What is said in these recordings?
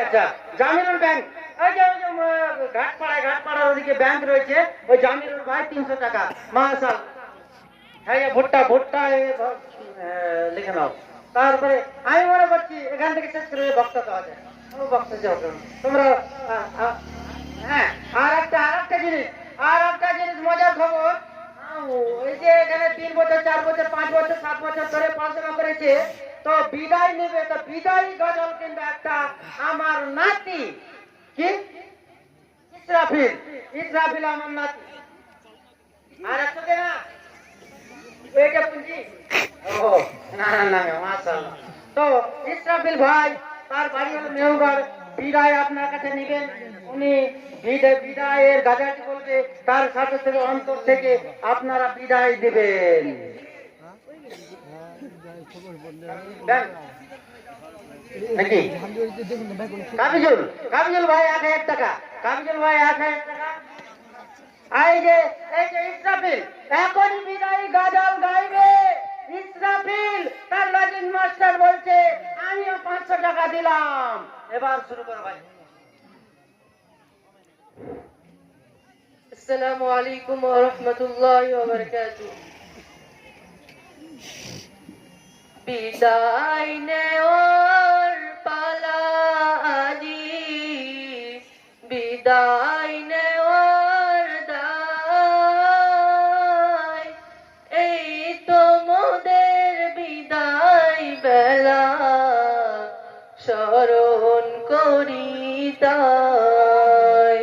আচ্ছা, জামিরুল ব্যাংক, ওই যে ঘাটপাড়ার ওদিকে ব্যাংক রয়েছে, ওই জামিরুল ভাই 300 টাকা মাসাল। হ্যাঁ, ভুট্টা লিখে নাও। তারপরে আমি মনে করছি এখান থেকে শেষ করে বক্তা তো আছে, বক্তা যাও তোমরা। হ্যাঁ, আর একটা জিনিস মজার খবর। ওই যে এখানে 3 বছর 4 বছর 5 বছর 7 বছর ধরে পড়াশোনা করেছে, তো বিদায় নেবে, তো বিদায়ী গজল কিন্তু একটা আমার নাতি, কি ইসরাফিল, ইসরাফিল আমার নাতি। আর একসাথে না এইটা পুঁজি। ও না না না, মাশাআল্লাহ। তো ইসরাফিল ভাই, তার বাড়ি হলো মেহুগড়, বিদায় আপনার কাছে নেবেন। উনি বিদায়ের গাজাটি বলবে, তার সাথে থেকে অন্তর থেকে আপনারা বিদায় দিবেন। নাকি কাবিজুল ভাই 1000 টাকা, কাবিজুল ভাই 1000 টাকা। এই যে ইসরাফিল এখনই বিদায়ী গজল গাইবে। ইসরাফিল তার লজিক মাস্টার বলছে আমিও 500 টাকা দিলাম। এবার শুরু করো ভাই। আসসালামু আলাইকুম ওয়া রাহমাতুল্লাহি ওয়া বারাকাতুহু। বিদায় নেওয়ার পালা আজি, বিদায় নেওয়ার দায়, এই তো মোদের বিদায় বেলা, স্মরণ করি তাই।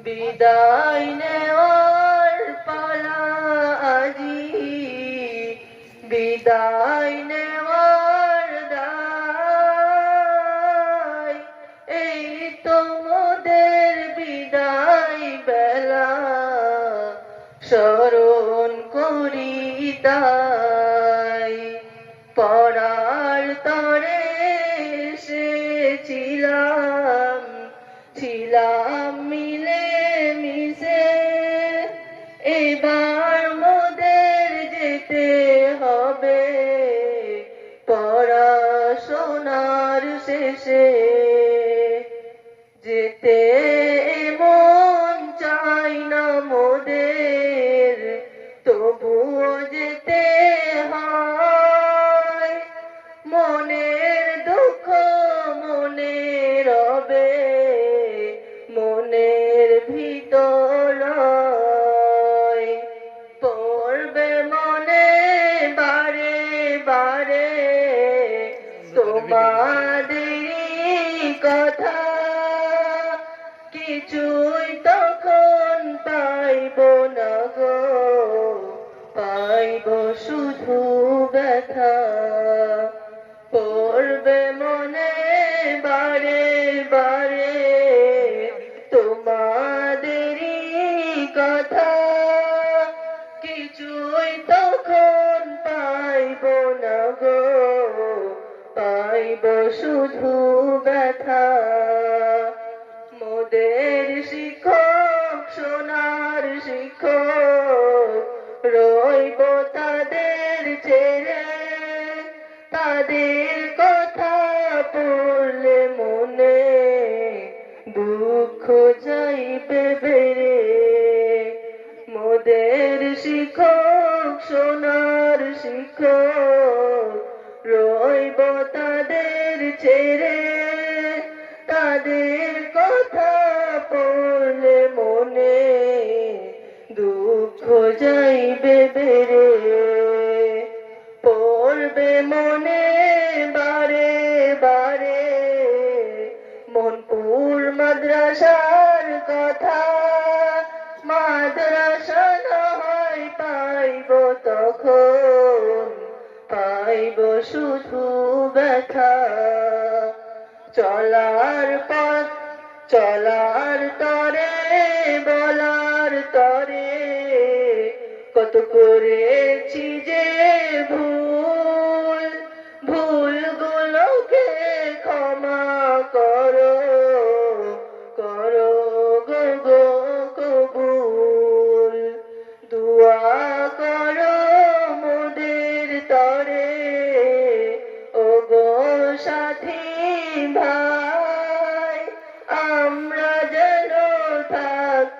বিদায় নেওয়ার পালা আজি, বিদায় নেওয়ার দায়, এই তো মোদের বিদায় বেলা, স্মরণ করি তাই। পড়ার তরে ছিলাম মিলে মিশে, এবার মোদের যেতে হবে পড়াশোনার শেষে। যেতে মন চাই না মোদের, তবুও যেতে হয়। মনের দুঃখ মনে রবে, মনের ভিতর পড়বে মনে বারে বারে তোমাদেরই কথা। কিছুই তখন পাইব না গো, পাইব শুধু ব্যথা। পড়বে মনে বারে বারে তোমাদেরই কথা। কিছুই তখন পাইব না গো, পাইব শুধু ব্যথা। মোদের শিক্ষক সোনার শিক্ষক, রইব তাদের ছেড়ে। তাদের কথা পড়লে মনে দুঃখ যাইবে বেড়ে। মোদের শিক্ষক সোনার শিক্ষক, রইব তাদের ছেড়ে। তাদের কথা পড়লে মনে দুঃখ যাইবে বেড়ে। পড়বে মনে বারে বারে মনপুর মাদ্রাসার কথা। মাদ্রাসা না হয় পাইব তখন, পাইব শুধু ব্যথা। চলার পথ চলার তরে বলার তরে, কত করেছি যে ভুল, ভুলগুলোকে ক্ষমা করো, করো গো গো কবুল। দুয়া করো মোদের তরে, ও গো সাথী ভাই।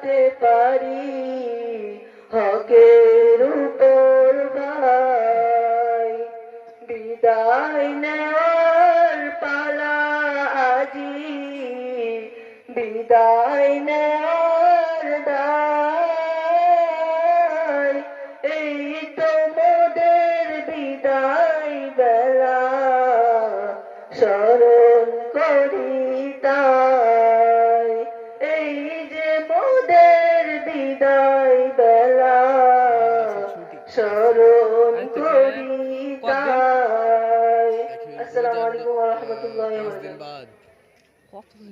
রাখতে পারি হকের উপর ভাই। বিদায় নেওয়ার পালা আজি, বিদায় নেওয়ার দায়। এই তো মোদের বিদায় বেলা, স্মরণ করি তাই। এই যে মোদের বিদায় বেলা, স্মরণ করি তাই। আসসালামু আলাইকুম ওয়া রাহমাতুল্লাহি ওয়া বারাকাতুহু।